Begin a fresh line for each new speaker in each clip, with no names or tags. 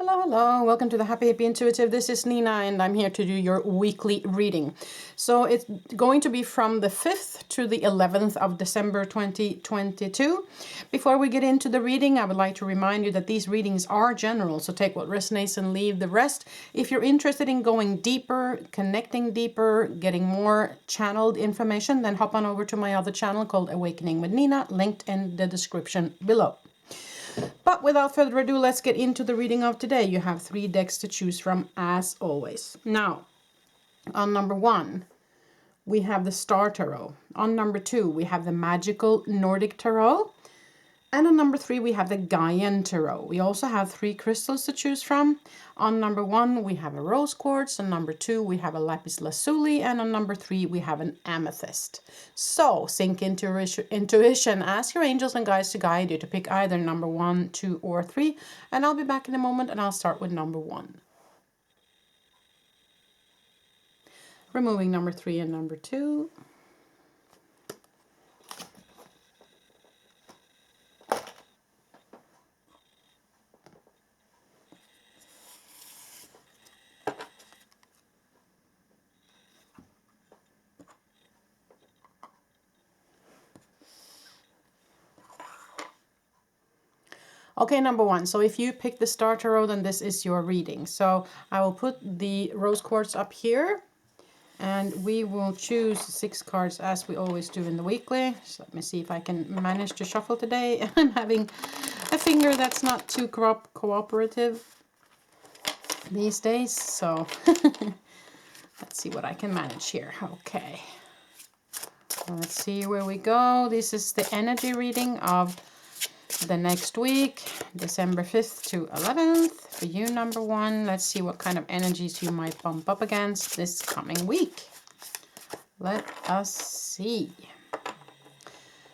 Hello, hello. Welcome to the Happy Hippie Intuitive. This is Nina and I'm here to do your weekly reading. So it's going to be from the 5th to the 11th of December 2022. Before we get into the reading, I would like to remind you that these readings are general, so take what resonates and leave the rest. If you're interested in going deeper, connecting deeper, getting more channeled information, then hop on over to my other channel called Awakening with Nina, linked in the description below. But without further ado, let's get into the reading of today. You have 3 decks to choose from as always. Now, on number 1, we have the Star Tarot. On number 2, we have the magical Nordic Tarot. And on number 3, we have the Gaian Tarot. We also have 3 crystals to choose from. On number 1, we have a rose quartz. On number 2, we have a lapis lazuli. And on number 3, we have an amethyst. So, sink into your intuition. Ask your angels and guides to guide you to pick either number 1, 2, or 3. And I'll be back in a moment and I'll start with number 1. Removing number 3 and number 2. Okay, number 1. So if you pick the Star Tarot, then this is your reading. So I will put the rose quartz up here. And we will choose 6 cards as we always do in the weekly. So let me see if I can manage to shuffle today. I'm having a finger that's not too cooperative these days. So let's see what I can manage here. Okay. Let's see where we go. This is the energy reading of the next week, December 5th to 11th. For you, number 1, let's see what kind of energies you might bump up against this coming week. Let us see.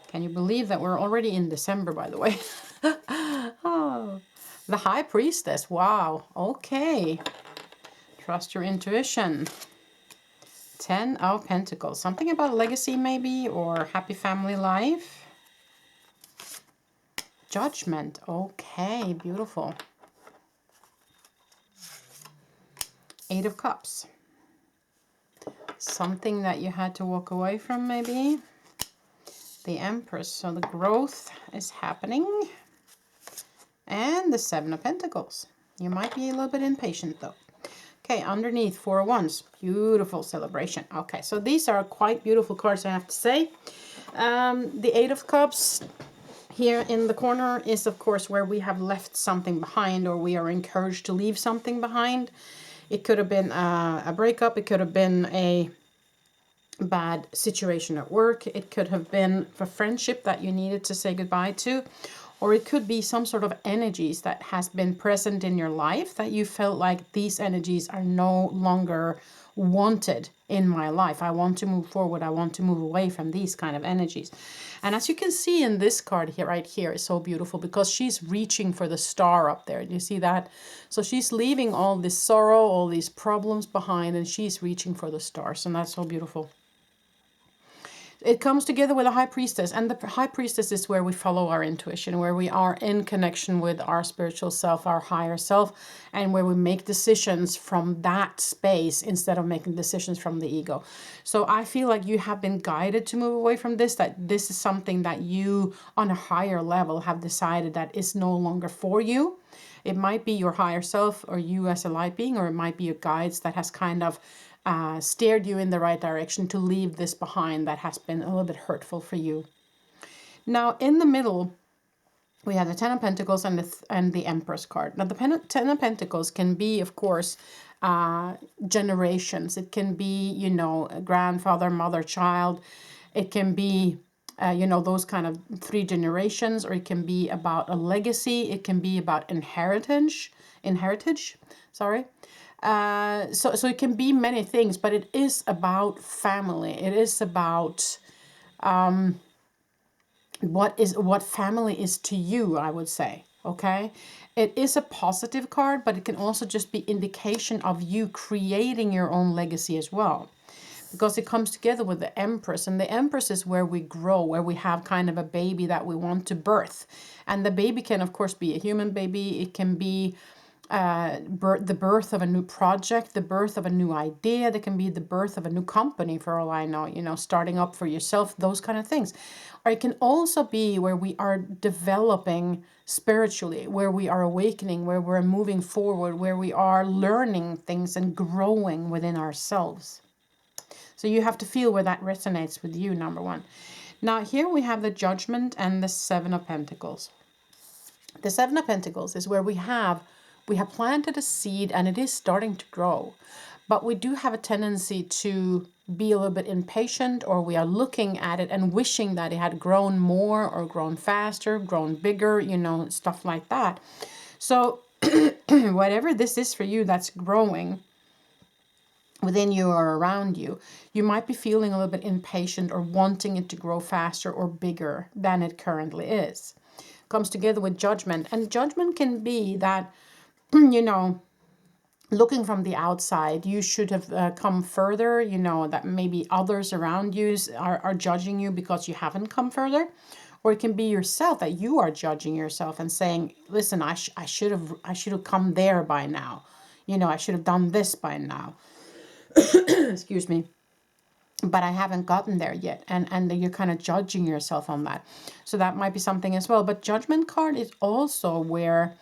Can you believe that we're already in December, by the way? Oh, the High Priestess. Wow. Okay. Trust your intuition. 10 of Pentacles. Something about legacy maybe, or happy family life. Judgment. Okay, beautiful. 8 of Cups. Something that you had to walk away from maybe. The Empress. So the growth is happening. And the 7 of Pentacles. You might be a little bit impatient though. Okay, underneath 4 of Wands. Beautiful celebration. Okay, so these are quite beautiful cards, I have to say. The 8 of Cups here in the corner is, of course, where we have left something behind, or we are encouraged to leave something behind. It could have been a breakup. It could have been a bad situation at work. It could have been a friendship that you needed to say goodbye to. Or it could be some sort of energies that has been present in your life that you felt like these energies are no longer wanted in my life. I want to move forward. I want to move away from these kind of energies. And as you can see in this card here, right here, is so beautiful because she's reaching for the star up there. Do you see that? So she's leaving all this sorrow, all these problems behind, and she's reaching for the stars. And that's so beautiful. It comes together with a High Priestess, and the High Priestess is where we follow our intuition, where we are in connection with our spiritual self, our higher self, and where we make decisions from that space instead of making decisions from the ego. So I feel like you have been guided to move away from this, that this is something that you on a higher level have decided that is no longer for you. It might be your higher self or you as a light being, or it might be your guides that has kind of steered you in the right direction to leave this behind that has been a little bit hurtful for you. Now, in the middle, we have the 10 of Pentacles and the Empress card. Now, the 10 of Pentacles can be, of course, generations. It can be, you know, grandfather, mother, child. It can be, you know, those kind of 3 generations, or it can be about a legacy. It can be about inheritage, sorry. So it can be many things, but it is about family. It is about what family is to you, I would say. Okay, it is a positive card, but it can also just be indication of you creating your own legacy as well, because it comes together with the Empress, and the Empress is where we grow, where we have kind of a baby that we want to birth, and the baby can of course be a human baby. It can be the birth of a new project, the birth of a new idea. There can be the birth of a new company, for all I know, you know, starting up for yourself, those kind of things. Or it can also be where we are developing spiritually, where we are awakening, where we're moving forward, where we are learning things and growing within ourselves. So you have to feel where that resonates with you, number one. Now here we have the Judgment and the Seven of Pentacles. The Seven of Pentacles is where we have planted a seed and it is starting to grow. But we do have a tendency to be a little bit impatient, or we are looking at it and wishing that it had grown more or grown faster, grown bigger, you know, stuff like that. So whatever this is for you that's growing within you or around you, you might be feeling a little bit impatient or wanting it to grow faster or bigger than it currently is. Comes together with Judgment, and Judgment can be that, you know, looking from the outside, you should have come further, you know, that maybe others around you are judging you because you haven't come further. Or it can be yourself, that you are judging yourself and saying, listen, I should have come there by now. You know, I should have done this by now. Excuse me. But I haven't gotten there yet. And you're kind of judging yourself on that. So that might be something as well. But Judgment card is also where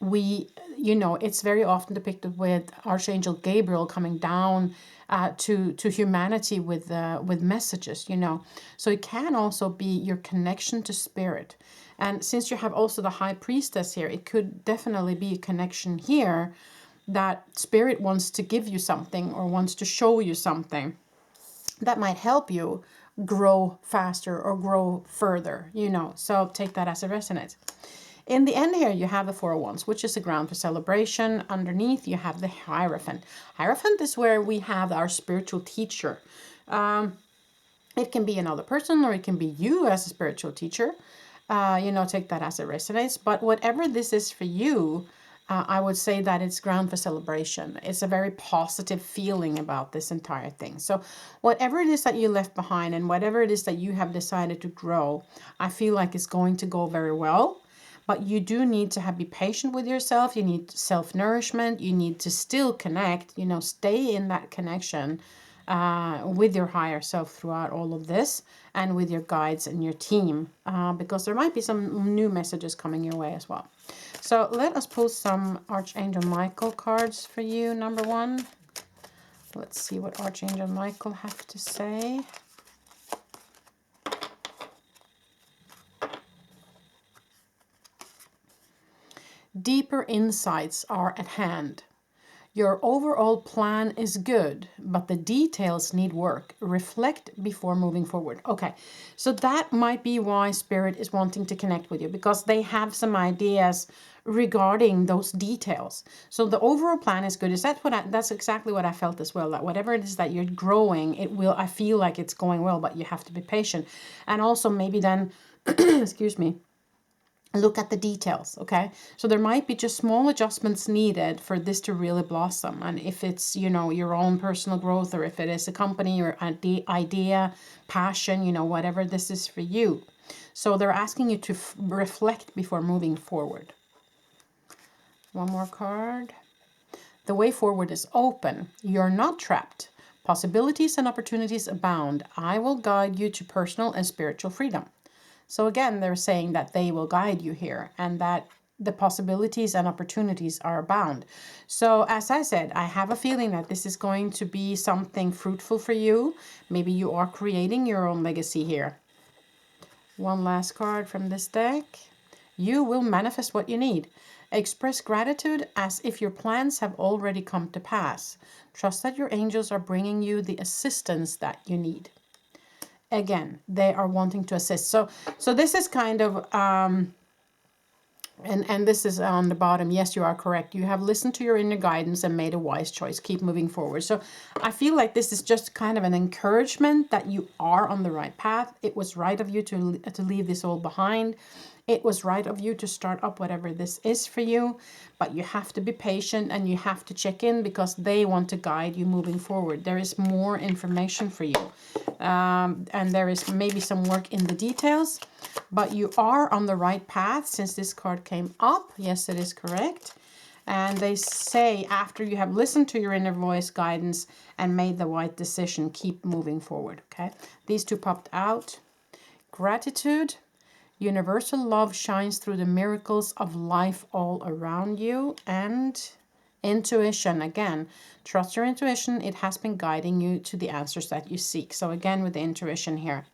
we, you know, it's very often depicted with Archangel Gabriel coming down to humanity with messages, you know. So it can also be your connection to spirit. And since you have also the High Priestess here, it could definitely be a connection here that spirit wants to give you something or wants to show you something that might help you grow faster or grow further, you know. So take that as it resonates. In the end here, you have the Four of Wands, which is a ground for celebration. Underneath, you have the Hierophant. Hierophant is where we have our spiritual teacher. It can be another person, or it can be you as a spiritual teacher. You know, take that as it resonates. But whatever this is for you, I would say that it's ground for celebration. It's a very positive feeling about this entire thing. So whatever it is that you left behind and whatever it is that you have decided to grow, I feel like it's going to go very well. But you do need to be patient with yourself. You need self-nourishment. You need to still connect, you know, stay in that connection with your higher self throughout all of this, and with your guides and your team, because there might be some new messages coming your way as well. So let us pull some Archangel Michael cards for you, number one. Let's see what Archangel Michael have to say. Deeper insights are at hand. Your overall plan is good, but the details need work. Reflect before moving forward. Okay, so that might be why Spirit is wanting to connect with you, because they have some ideas regarding those details. So the overall plan is good. That's exactly what I felt as well, that whatever it is that you're growing, I feel like it's going well, but you have to be patient. And also maybe then, excuse me, look at the details, okay? So there might be just small adjustments needed for this to really blossom. And if it's, you know, your own personal growth, or if it is a company or idea, passion, you know, whatever this is for you. So they're asking you to reflect before moving forward. One more card. The way forward is open. You're not trapped. Possibilities and opportunities abound. I will guide you to personal and spiritual freedom. So again, they're saying that they will guide you here, and that the possibilities and opportunities are abound. So as I said, I have a feeling that this is going to be something fruitful for you. Maybe you are creating your own legacy here. One last card from this deck. You will manifest what you need. Express gratitude as if your plans have already come to pass. Trust that your angels are bringing you the assistance that you need. Again, they are wanting to assist. So this is kind of, and this is on the bottom. Yes, you are correct. You have listened to your inner guidance and made a wise choice. Keep moving forward. So I feel like this is just kind of an encouragement that you are on the right path. It was right of you to leave this all behind. It was right of you to start up whatever this is for you, but you have to be patient and you have to check in, because they want to guide you moving forward. There is more information for you, and there is maybe some work in the details, but you are on the right path since this card came up. Yes, it is correct. And they say after you have listened to your inner voice guidance and made the right decision, keep moving forward, okay? These two popped out. Gratitude. Universal love shines through the miracles of life all around you. And intuition, again, trust your intuition. It has been guiding you to the answers that you seek. So again, with the intuition here.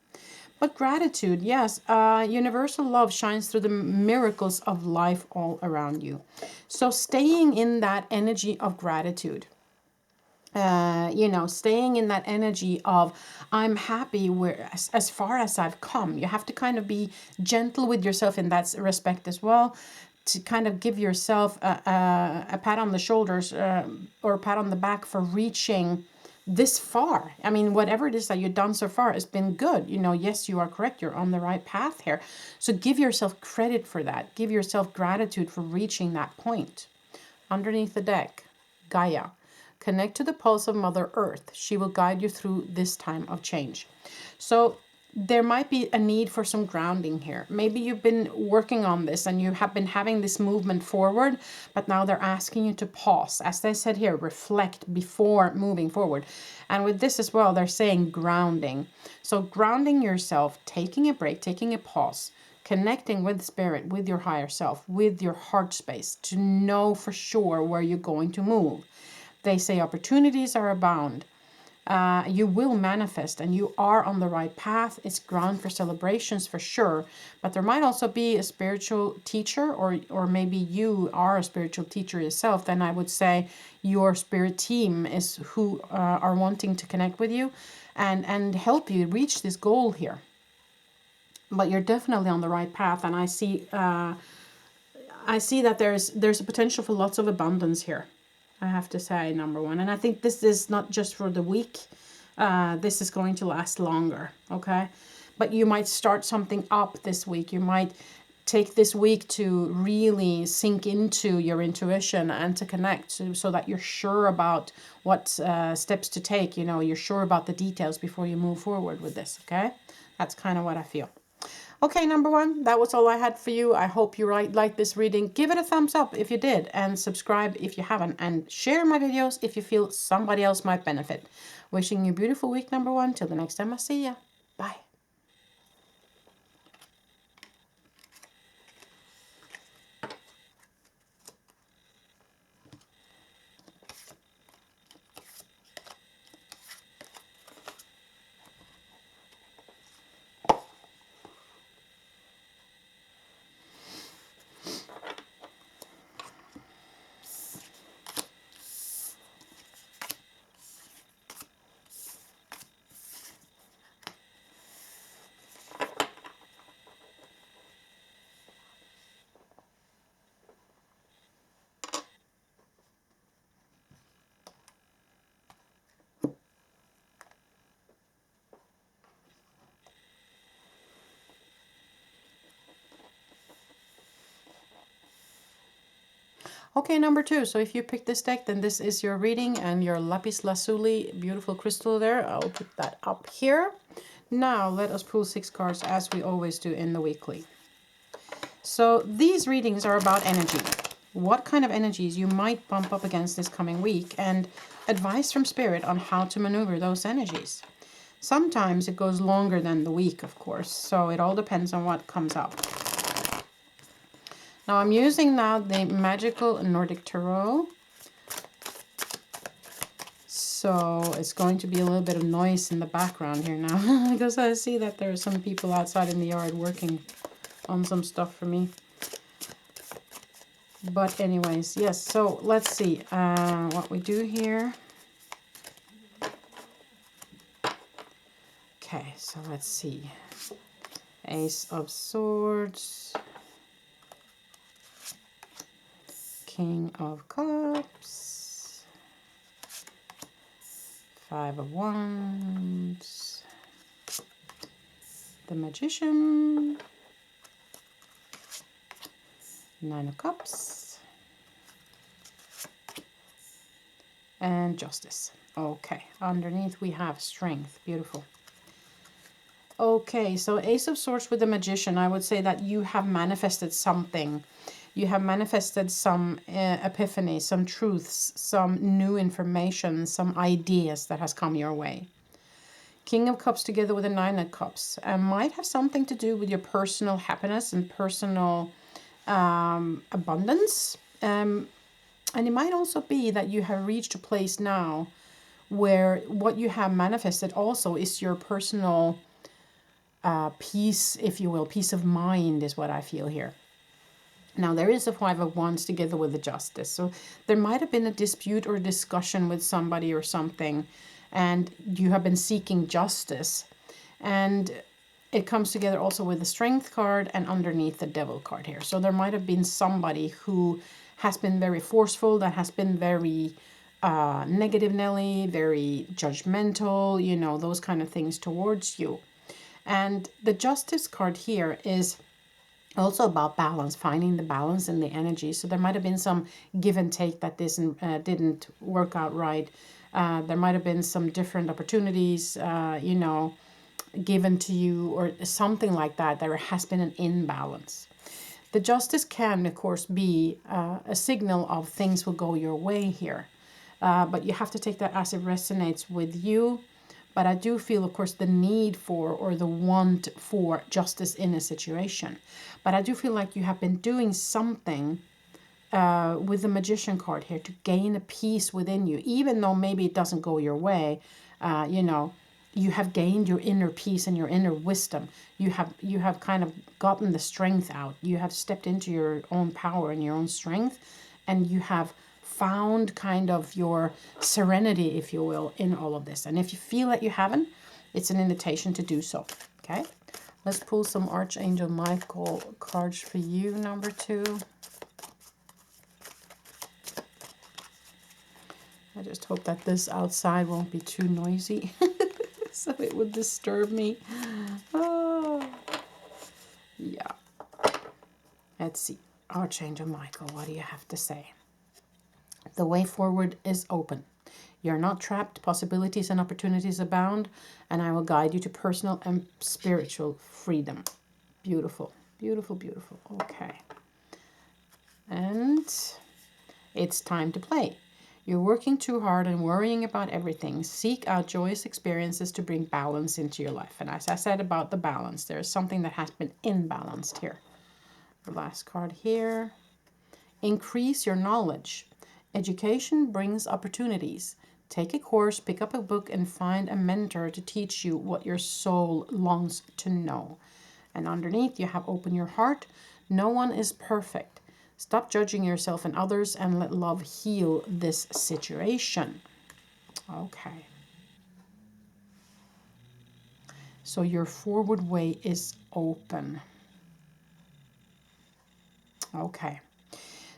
But gratitude, yes, universal love shines through the miracles of life all around you. So staying in that energy of gratitude, you know, staying in that energy of I'm happy where as far as I've come. You have to kind of be gentle with yourself in that respect as well, to kind of give yourself a pat on the shoulders or a pat on the back for reaching this far. I mean, whatever it is that you've done so far has been good. You know, yes, you are correct. You're on the right path here. So give yourself credit for that. Give yourself gratitude for reaching that point. Underneath the deck, Gaia. Connect to the pulse of Mother Earth. She will guide you through this time of change. So there might be a need for some grounding here. Maybe you've been working on this and you have been having this movement forward, but now they're asking you to pause. As they said here, reflect before moving forward. And with this as well, they're saying grounding. So grounding yourself, taking a break, taking a pause, connecting with spirit, with your higher self, with your heart space to know for sure where you're going to move. They say opportunities are abound. You will manifest and you are on the right path. It's ground for celebrations for sure. But there might also be a spiritual teacher, or maybe you are a spiritual teacher yourself. Then I would say your spirit team is who are wanting to connect with you and help you reach this goal here. But you're definitely on the right path. And I see that there's a potential for lots of abundance here. I have to say, number one. And I think this is not just for the week. This is going to last longer, okay? But you might start something up this week. You might take this week to really sink into your intuition and to connect so that you're sure about what steps to take. You know, you're sure about the details before you move forward with this, okay? That's kind of what I feel. Okay, number one, that was all I had for you. I hope you liked this reading. Give it a thumbs up if you did, and subscribe if you haven't, and share my videos if you feel somebody else might benefit. Wishing you a beautiful week, number one. Till the next time I see ya. Bye. Okay, number two. So if you picked this deck, then this is your reading and your lapis lazuli, beautiful crystal there. I'll put that up here. Now let us pull 6 cards as we always do in the weekly. So these readings are about energy. What kind of energies you might bump up against this coming week, and advice from spirit on how to maneuver those energies. Sometimes it goes longer than the week, of course, so it all depends on what comes up. Now I'm using now the magical Nordic Tarot. So it's going to be a little bit of noise in the background here now because I see that there are some people outside in the yard working on some stuff for me. But anyways, yes, so let's see what we do here. Okay, so let's see. Ace of Swords. King of Cups, 5 of Wands, the Magician, 9 of Cups, and Justice. Okay, underneath we have Strength. Beautiful. Okay, so Ace of Swords with the Magician, I would say that you have manifested something. You have manifested some epiphany, some truths, some new information, some ideas that has come your way. King of Cups together with the Nine of Cups might have something to do with your personal happiness and personal abundance. And it might also be that you have reached a place now where what you have manifested also is your personal peace, if you will. Peace of mind is what I feel here. Now, there is a Five of Wands together with the Justice. So there might have been a dispute or a discussion with somebody or something, and you have been seeking justice. And it comes together also with the Strength card and underneath the Devil card here. So there might have been somebody who has been very forceful, that has been very negative Nelly, very judgmental, you know, those kind of things towards you. And the Justice card here is also about balance, finding the balance in the energy. So there might have been some give and take that didn't work out right. There might have been some different opportunities, you know, given to you or something like that. There has been an imbalance. The Justice can, of course, be a signal of things will go your way here. But you have to take that as it resonates with you. But I do feel, of course, the need for or the want for justice in a situation. But I do feel like you have been doing something with the Magician card here to gain a peace within you. Even though maybe it doesn't go your way, you know, you have gained your inner peace and your inner wisdom. You have kind of gotten the strength out. You have stepped into your own power and your own strength. And you have found kind of your serenity, if you will, in all of this. And if you feel that you haven't, it's an invitation to do so. Okay, let's pull some Archangel Michael cards for you, number 2. I just hope that this outside won't be too noisy so it would disturb me. Oh, yeah. Let's see. Archangel Michael, what do you have to say? The way forward is open. You're not trapped. Possibilities and opportunities abound, and I will guide you to personal and spiritual freedom. Beautiful, beautiful, beautiful. Okay. And it's time to play. You're working too hard and worrying about everything. Seek out joyous experiences to bring balance into your life. And as I said about the balance, there's something that has been imbalanced here. The last card here. Increase your knowledge. Education brings opportunities. Take a course, pick up a book, and find a mentor to teach you what your soul longs to know. And underneath, you have open your heart. No one is perfect. Stop judging yourself and others and let love heal this situation. Okay. So your forward way is open. Okay.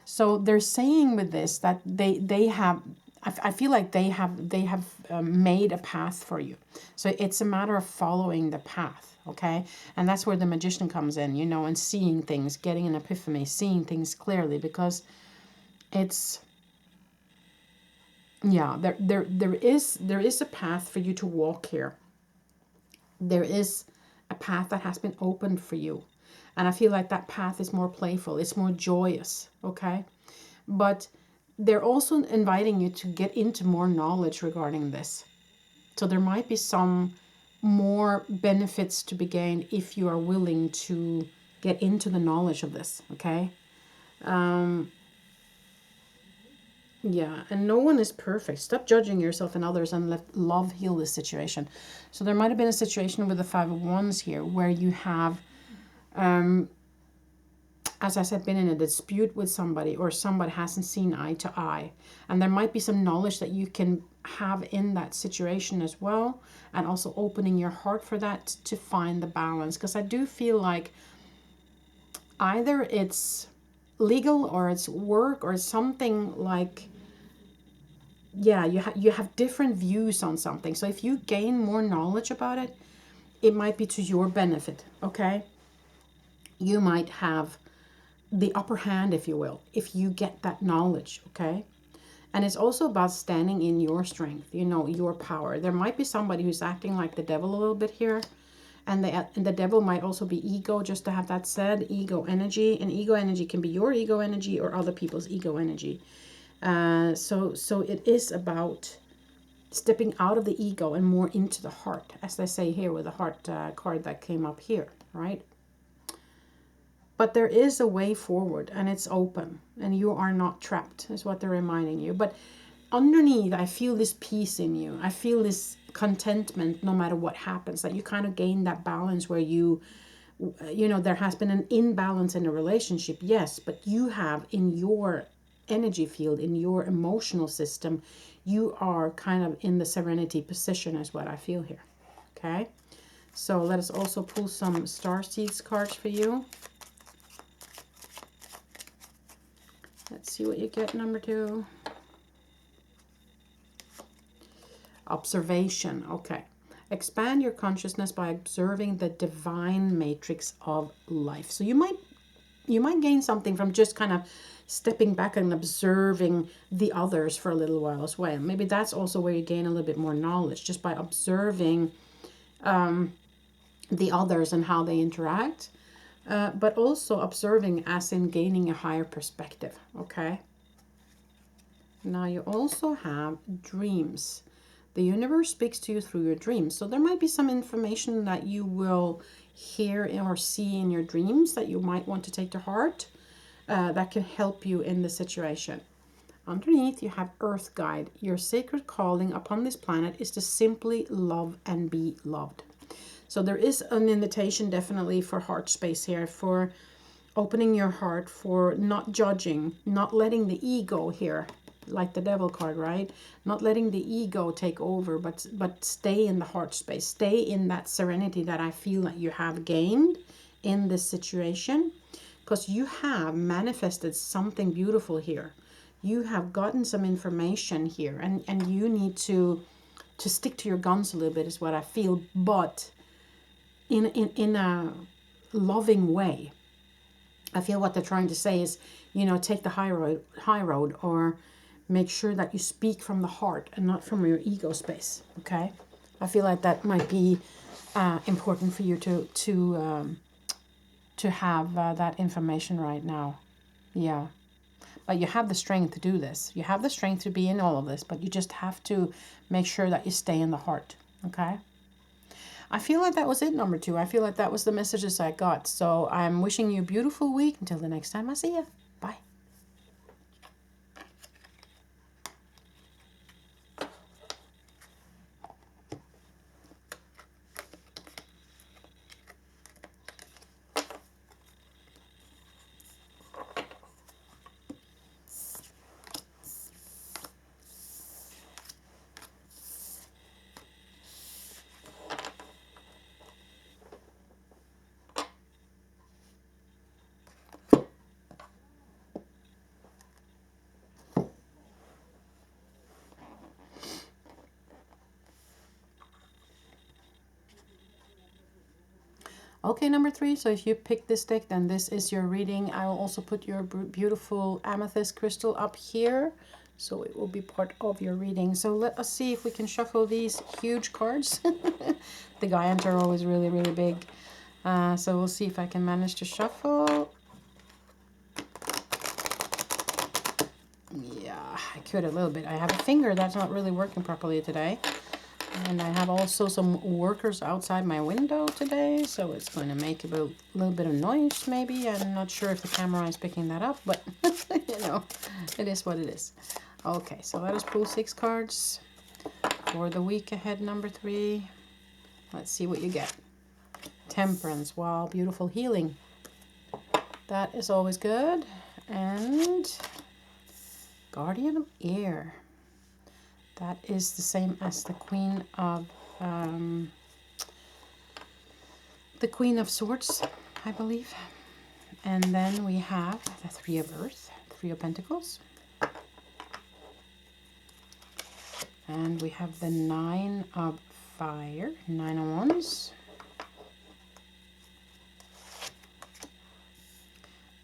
So they're saying with this that they have, I feel like they have made a path for you. So it's a matter of following the path, okay? And that's where the Magician comes in, you know, and seeing things, getting an epiphany, seeing things clearly, because it's, yeah, there is a path for you to walk here. There is a path that has been opened for you. And I feel like that path is more playful. It's more joyous, okay? But they're also inviting you to get into more knowledge regarding this. So there might be some more benefits to be gained if you are willing to get into the knowledge of this, okay? Yeah, and no one is perfect. Stop judging yourself and others and let love heal this situation. So there might have been a situation with the Five of Wands here where you have, as I said, been in a dispute with somebody, or somebody hasn't seen eye to eye. And there might be some knowledge that you can have in that situation as well. And also opening your heart for that to find the balance. Because I do feel like either it's legal or it's work or something like, yeah, you have different views on something. So if you gain more knowledge about it, it might be to your benefit, okay? You might have the upper hand, if you will, if you get that knowledge, okay? And it's also about standing in your strength, you know, your power. There might be somebody who's acting like the devil a little bit here, And the devil might also be ego, just to have that said, ego energy. And ego energy can be your ego energy or other people's ego energy. So it is about stepping out of the ego and more into the heart, as they say here with the heart card that came up here, right? But there is a way forward, and it's open, and you are not trapped, is what they're reminding you. But underneath, I feel this peace in you. I feel this contentment no matter what happens, that you kind of gain that balance where you know, there has been an imbalance in a relationship, yes, but you have in your energy field, in your emotional system, you are kind of in the serenity position, is what I feel here. Okay, so let us also pull some star seeds cards for you. Let's see what you get, number 2. Observation. Okay. Expand your consciousness by observing the divine matrix of life. So you might gain something from just kind of stepping back and observing the others for a little while as well. Maybe that's also where you gain a little bit more knowledge, just by observing the others and how they interact. But also observing as in gaining a higher perspective, okay? Now you also have dreams. The universe speaks to you through your dreams. So there might be some information that you will hear or see in your dreams that you might want to take to heart that can help you in the situation. Underneath you have Earth Guide. Your sacred calling upon this planet is to simply love and be loved. So there is an invitation definitely for heart space here, for opening your heart, for not judging, not letting the ego here, like the devil card, right? Not letting the ego take over, but stay in the heart space. Stay in that serenity that I feel that you have gained in this situation, because you have manifested something beautiful here. You have gotten some information here, and you need to stick to your guns a little bit, is what I feel, but in a loving way. I feel what they're trying to say is, you know, take the high road, or make sure that you speak from the heart and not from your ego space. Okay, I feel like that might be important for you to have that information right now. Yeah, but you have the strength to do this. You have the strength to be in all of this, but you just have to make sure that you stay in the heart. Okay. I feel like that was it, number 2. I feel like that was the messages I got. So I'm wishing you a beautiful week. Until the next time I see you. Bye. Okay, number 3. So if you pick this deck, then this is your reading. I will also put your beautiful amethyst crystal up here, so it will be part of your reading. So let us see if we can shuffle these huge cards. The Gaian Tarot is really, really big. So we'll see if I can manage to shuffle. Yeah, I could a little bit. I have a finger that's not really working properly today. And I have also some workers outside my window today, so it's going to make a little bit of noise maybe. I'm not sure if the camera is picking that up, but you know, it is what it is. Okay, so let us pull 6 cards for the week ahead, number 3. Let's see what you get. Temperance. Wow, beautiful healing. That is always good. And Guardian of Air. That is the same as the Queen of Swords, I believe. And then we have the 3 of Earth, 3 of Pentacles. And we have the 9 of Fire, 9 of Wands.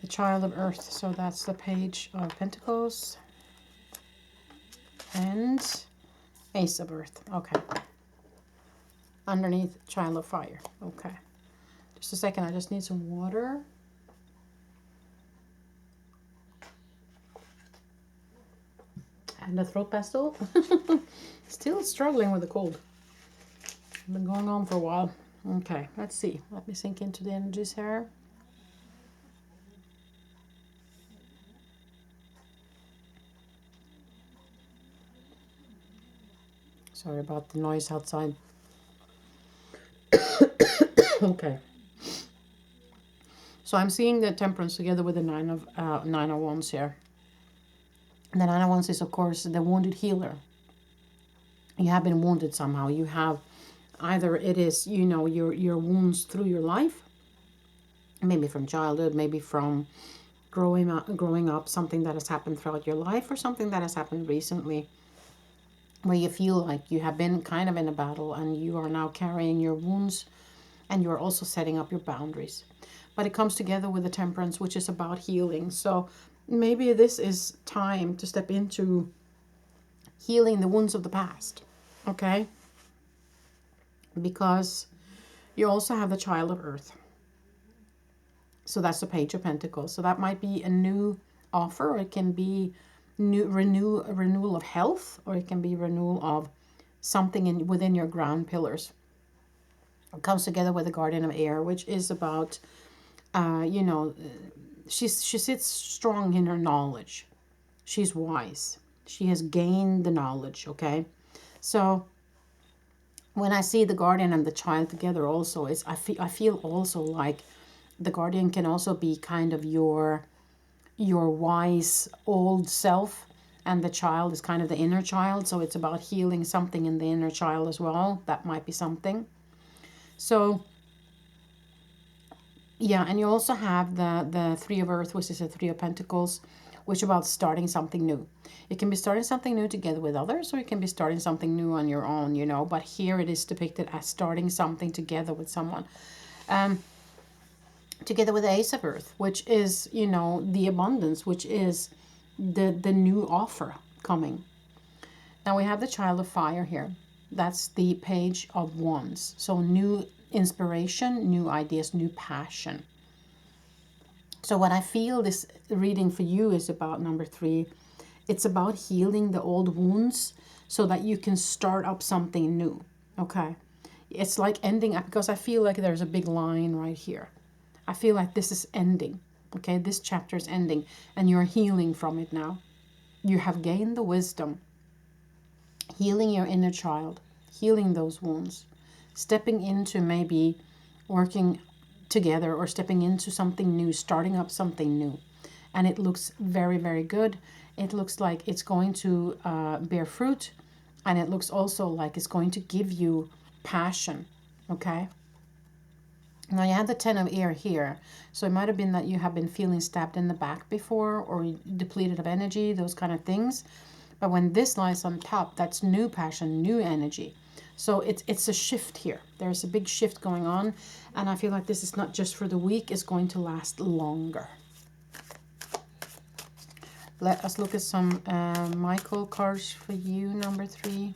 The Child of Earth, so that's the Page of Pentacles. And Ace of Earth. Okay. underneath Child of Fire. Okay. Just a second, I just need some water. And a throat pastel. Still struggling with the cold. Been going on for a while. Okay, let's see. Let me sink into the energies here. Sorry about the noise outside. Okay. So I'm seeing the Temperance together with the Nine of Wands here. The Nine of Wands is, of course, the wounded healer. You have been wounded somehow. You have either it is, you know, your wounds through your life, maybe from childhood, maybe from growing up, something that has happened throughout your life, or something that has happened recently, where you feel like you have been kind of in a battle and you are now carrying your wounds, and you're also setting up your boundaries. But it comes together with the Temperance, which is about healing. So maybe this is time to step into healing the wounds of the past, okay? Because you also have the Child of Earth. So that's the Page of Pentacles. So that might be a new offer, or it can be renewal of health, or it can be renewal of something within your ground pillars. It comes together with the Guardian of Air, which is about, you know, she sits strong in her knowledge. She's wise. She has gained the knowledge, okay? So when I see the Guardian and the Child together also, I feel also like the Guardian can also be kind of your wise old self, and the Child is kind of the inner child. So it's about healing something in the inner child as well. That might be something. So yeah, and you also have the Three of Earth, which is the Three of Pentacles, which is about starting something new. It can be starting something new together with others, or it can be starting something new on your own, you know. But here it is depicted as starting something together with someone. Together with the Ace of Earth, which is, you know, the abundance, which is the new offer coming. Now we have the Child of Fire here. That's the Page of Wands. So new inspiration, new ideas, new passion. So what I feel this reading for you is about, number 3. It's about healing the old wounds so that you can start up something new. Okay. It's like ending up, because I feel like there's a big line right here. I feel like this is ending. Okay. This chapter is ending and you're healing from it now. You have gained the wisdom, healing your inner child, healing those wounds, stepping into maybe working together, or stepping into something new, starting up something new. And it looks very, very good. It looks like it's going to bear fruit, and it looks also like it's going to give you passion. Okay. Now you have the Ten of Air here. So it might have been that you have been feeling stabbed in the back before, or depleted of energy, those kind of things. But when this lies on top, that's new passion, new energy. So it's a shift here. There's a big shift going on. And I feel like this is not just for the week. It's going to last longer. Let us look at some Michael cards for you, number 3.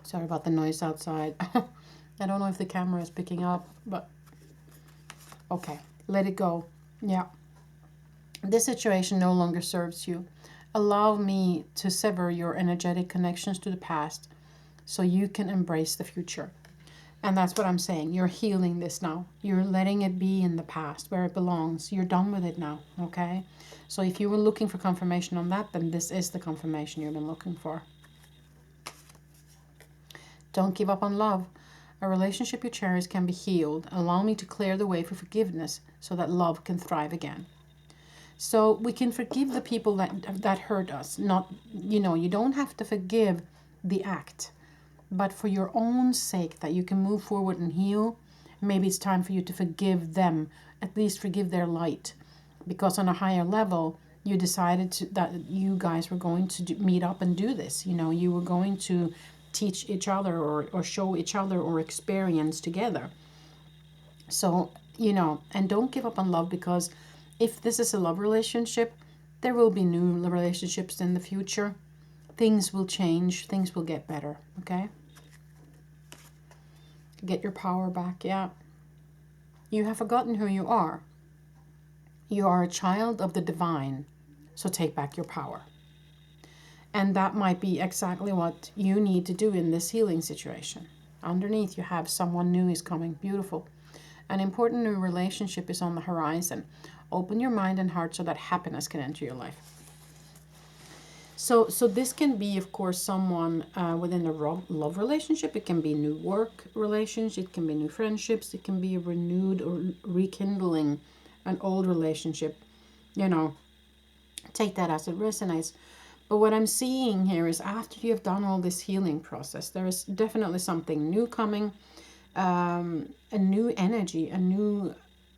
Sorry about the noise outside. I don't know if the camera is picking up, but okay, let it go. Yeah. This situation no longer serves you. Allow me to sever your energetic connections to the past so you can embrace the future. And that's what I'm saying. You're healing this now. You're letting it be in the past where it belongs. You're done with it now, okay? So if you were looking for confirmation on that, then this is the confirmation you've been looking for. Don't give up on love. A relationship you cherish can be healed. Allow me to clear the way for forgiveness so that love can thrive again. So we can forgive the people that hurt us. Not, you know, you don't have to forgive the act. But for your own sake, that you can move forward and heal, maybe it's time for you to forgive them. At least forgive their light. Because on a higher level, you decided that you guys were going to meet up and do this. You know, you were going to teach each other, or show each other, or experience together. So, you know, and don't give up on love, because if this is a love relationship, there will be new relationships in the future. things will change, things will get better, okay? Get your power back, yeah. You have forgotten who you are. You are a child of the divine, so take back your power. And that might be exactly what you need to do in this healing situation. Underneath, you have someone new is coming. Beautiful. An important new relationship is on the horizon. Open your mind and heart so that happiness can enter your life. So this can be, of course, someone within a love relationship. It can be new work relations. It can be new friendships. It can be a renewed or rekindling an old relationship. You know, take that as it resonates. But what I'm seeing here is after you have done all this healing process, there is definitely something new coming, a new energy, a new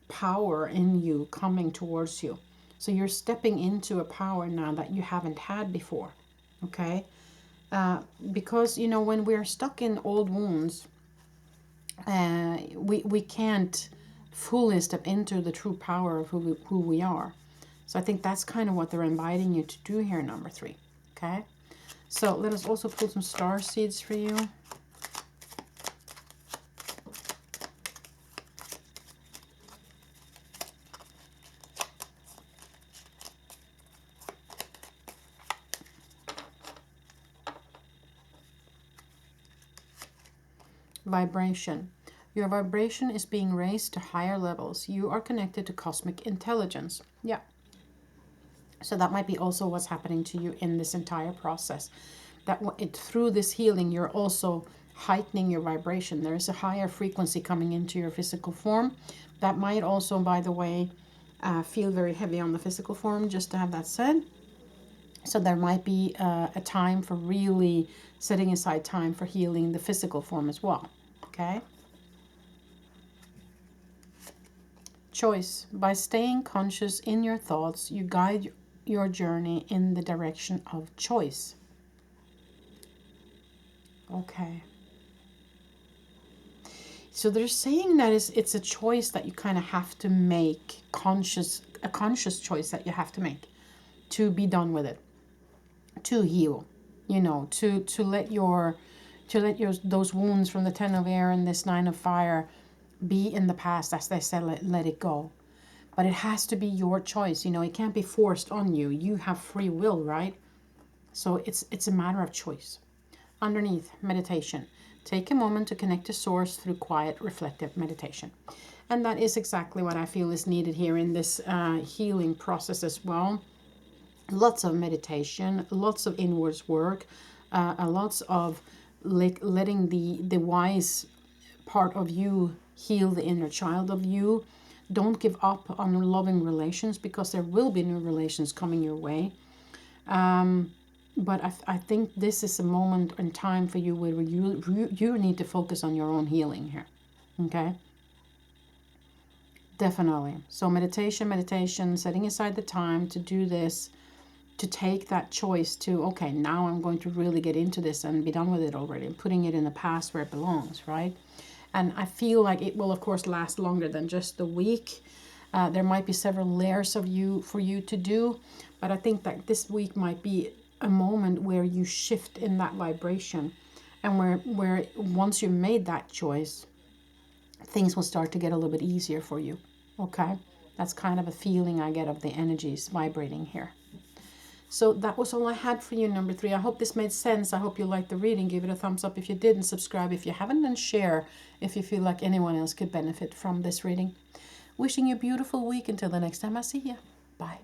power in you coming towards you. So you're stepping into a power now that you haven't had before, okay? Because, you know, when we're stuck in old wounds, we can't fully step into the true power of who we are. So I think that's kind of what they're inviting you to do here, number 3, okay? So let us also pull some star seeds for you. Vibration. Your vibration is being raised to higher levels. You are connected to cosmic intelligence. Yeah. So that might be also what's happening to you in this entire process. That through this healing, you're also heightening your vibration. There is a higher frequency coming into your physical form. That might also, by the way, feel very heavy on the physical form, just to have that said. So there might be a time for really setting aside time for healing the physical form as well. Okay? Choice. By staying conscious in your thoughts, you guide your journey in the direction of choice. Okay. So they're saying that it's a choice that you kind of have to make, a conscious choice that you have to make to be done with it, to heal, you know, to let your those wounds from the 10 of air and this 9 of fire be in the past, as they said, let it go. But it has to be your choice, you know, it can't be forced on you. You have free will, right? So it's a matter of choice. Underneath, meditation. Take a moment to connect to source through quiet, reflective meditation. And that is exactly what I feel is needed here in this healing process as well. Lots of meditation, lots of inwards work, lots of letting the wise part of you heal the inner child of you. Don't give up on loving relations, because there will be new relations coming your way. But I think this is a moment in time for you where you need to focus on your own healing here. Okay? Definitely. So meditation, setting aside the time to do this, to take that choice to, okay, now I'm going to really get into this and be done with it already, and putting it in the past where it belongs, right? And I feel like it will, of course, last longer than just a week. There might be several layers of for you to do, but I think that this week might be a moment where you shift in that vibration, and where once you made that choice, things will start to get a little bit easier for you. Okay? That's kind of a feeling I get of the energies vibrating here. So that was all I had for you, number 3. I hope this made sense. I hope you liked the reading. Give it a thumbs up if you did, and subscribe if you haven't, and share if you feel like anyone else could benefit from this reading. Wishing you a beautiful week until the next time I see you. Bye.